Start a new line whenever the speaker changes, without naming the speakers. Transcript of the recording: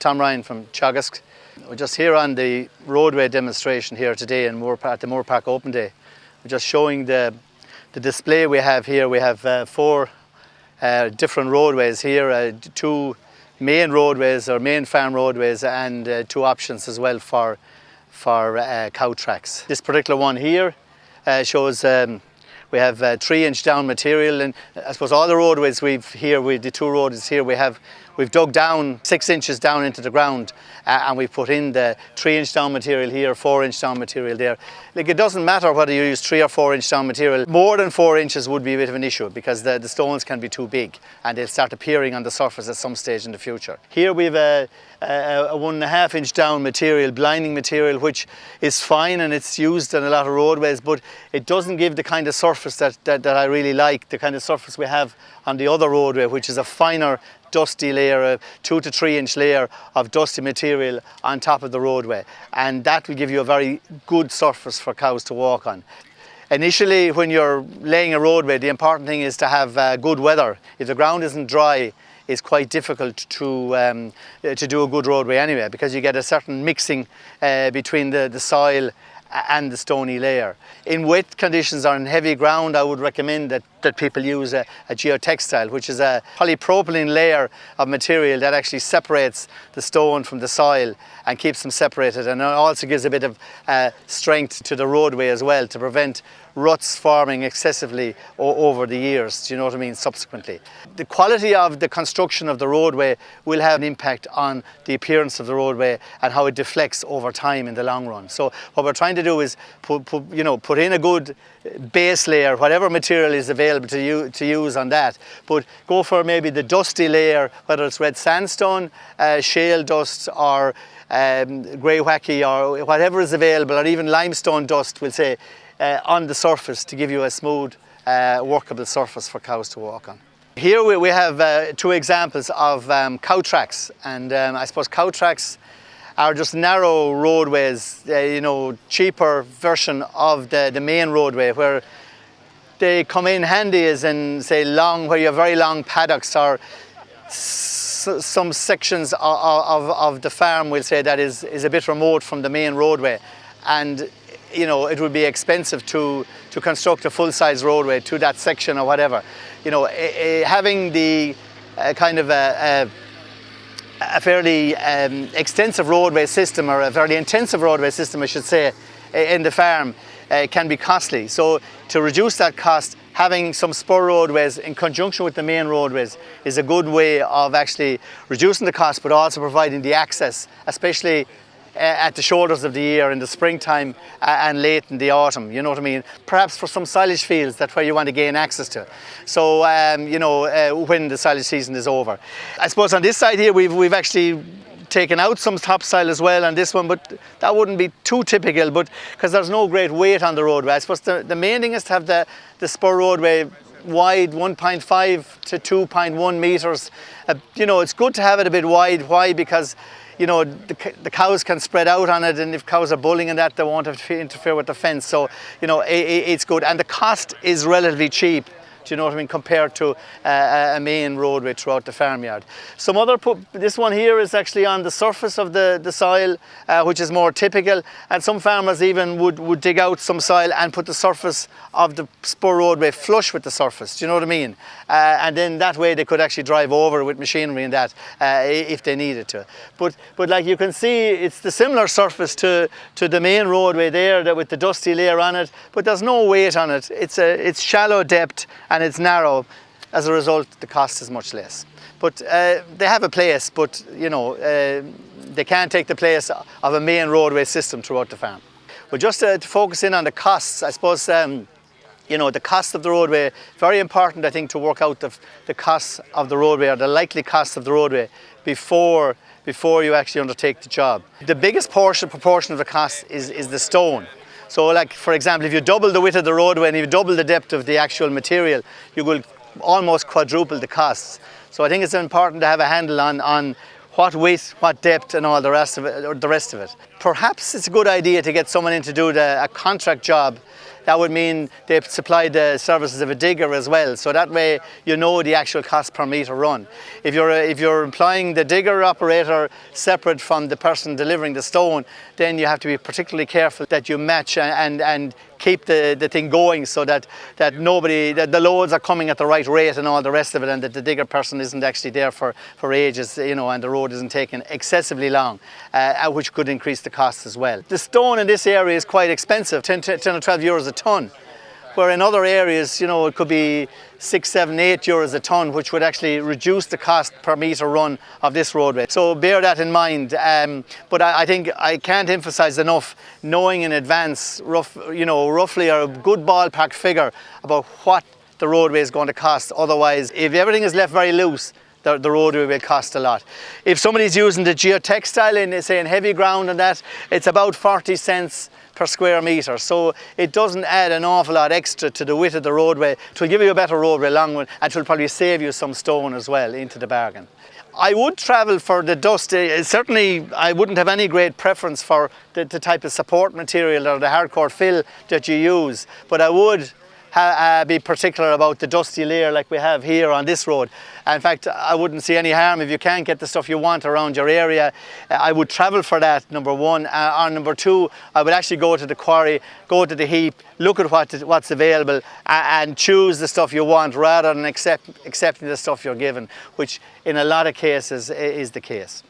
Tom Ryan from Teagasc. We're just here on the roadway demonstration here today in Moorepark, the Moorepark Open Day. We're just showing the display we have here. We have four different roadways here, two main roadways or main farm roadways, and two options as well for cow tracks. This particular one here shows we have 3-inch down material, and I suppose all the roadways the two roads here we've dug down 6 inches down into the ground, and we've put in the 3-inch down material here, 4-inch down material there. Like, it doesn't matter whether you use 3 or 4-inch down material. More than 4 inches would be a bit of an issue because the stones can be too big and they'll start appearing on the surface at some stage in the future. Here we have a 1.5-inch down material, blinding material, which is fine and it's used on a lot of roadways, but it doesn't give the kind of surface that I really like, the kind of surface we have on the other roadway, which is a finer dusty layer, a 2 to 3 inch layer of dusty material on top of the roadway, and that will give you a very good surface for cows to walk on. Initially, when you're laying a roadway, the important thing is to have good weather. If the ground isn't dry, it's quite difficult to do a good roadway anyway, because you get a certain mixing between the soil and the stony layer. In wet conditions or in heavy ground, I would recommend that people use a geotextile, which is a polypropylene layer of material that actually separates the stone from the soil and keeps them separated, and it also gives a bit of strength to the roadway as well, to prevent ruts forming excessively over the years, do you know what I mean, subsequently. The quality of the construction of the roadway will have an impact on the appearance of the roadway and how it deflects over time in the long run. So what we're trying to do is put in a good base layer, whatever material is available to use on that, but go for maybe the dusty layer, whether it's red sandstone, shale dust, or grey wacky, or whatever is available, or even limestone dust, we'll say, on the surface to give you a smooth, workable surface for cows to walk on. Here we have two examples of cow tracks, and I suppose cow tracks are just narrow roadways, cheaper version of the main roadway, where they come in handy as in, say, where you have very long paddocks, or some sections of the farm, we'll say, that is a bit remote from the main roadway, and it would be expensive to construct a full-size roadway to that section or whatever. Having the kind of a fairly extensive roadway system, or a fairly intensive roadway system, I should say, in the farm can be costly. So to reduce that cost, having some spur roadways in conjunction with the main roadways is a good way of actually reducing the cost, but also providing the access, especially at the shoulders of the year, in the springtime and late in the autumn, you know what I mean? Perhaps for some silage fields, that's where you want to gain access to. So, when the silage season is over. I suppose on this side here, we've actually taken out some topsoil as well on this one, but that wouldn't be too typical, but because there's no great weight on the roadway. I suppose the main thing is to have the spur roadway wide, 1.5 to 2.1 metres. It's good to have it a bit wide. Why? Because the cows can spread out on it, and if cows are bulling and that, they won't have to interfere with the fence. So, it's good. And the cost is relatively cheap, do you know what I mean, compared to a main roadway throughout the farmyard. This one here is actually on the surface of the soil, which is more typical, and some farmers even would dig out some soil and put the surface of the spur roadway flush with the surface, do you know what I mean? And then that way they could actually drive over with machinery and that if they needed to. But like you can see, it's the similar surface to the main roadway there, with the dusty layer on it, but there's no weight on it. It's shallow depth and it's narrow. As a result, the cost is much less. But they have a place, but they can't take the place of a main roadway system throughout the farm. But just to focus in on the costs, I suppose the cost of the roadway, very important, I think, to work out the costs of the roadway, or the likely costs of the roadway, before you actually undertake the job. The biggest proportion of the cost is the stone. So, like, for example, if you double the width of the roadway and if you double the depth of the actual material, you will almost quadruple the costs. So I think it's important to have a handle on what width, what depth, and all the rest of it. Perhaps it's a good idea to get someone in to do a contract job that would mean they supply the services of a digger as well. So that way you know the actual cost per metre run. If you're employing the digger operator separate from the person delivering the stone, then you have to be particularly careful that you match and keep the thing going, so that the loads are coming at the right rate and all the rest of it, and that the digger person isn't actually there for ages, you know, and the road isn't taking excessively long, which could increase the costs as well. The stone in this area is quite expensive, 10 or 12 euros a tonne, where in other areas, you know, it could be 6, 7, 8 euros a tonne, which would actually reduce the cost per metre run of this roadway. So bear that in mind. But I think I can't emphasise enough knowing in advance, roughly a good ballpark figure about what the roadway is going to cost. Otherwise, if everything is left very loose, the roadway will cost a lot. If somebody's using the geotextile in, say, in heavy ground and that, it's about 40 cents per square metre, so it doesn't add an awful lot extra to the width of the roadway. It will give you a better roadway long run, and it will probably save you some stone as well into the bargain. I would travel for the dust. Certainly I wouldn't have any great preference for the type of support material or the hardcore fill that you use, but I would be particular about the dusty layer like we have here on this road. In fact, I wouldn't see any harm if you can't get the stuff you want around your area. I would travel for that, number one. Or number two, I would actually go to the quarry, go to the heap, look at what's available, and choose the stuff you want rather than accepting the stuff you're given, which in a lot of cases is the case.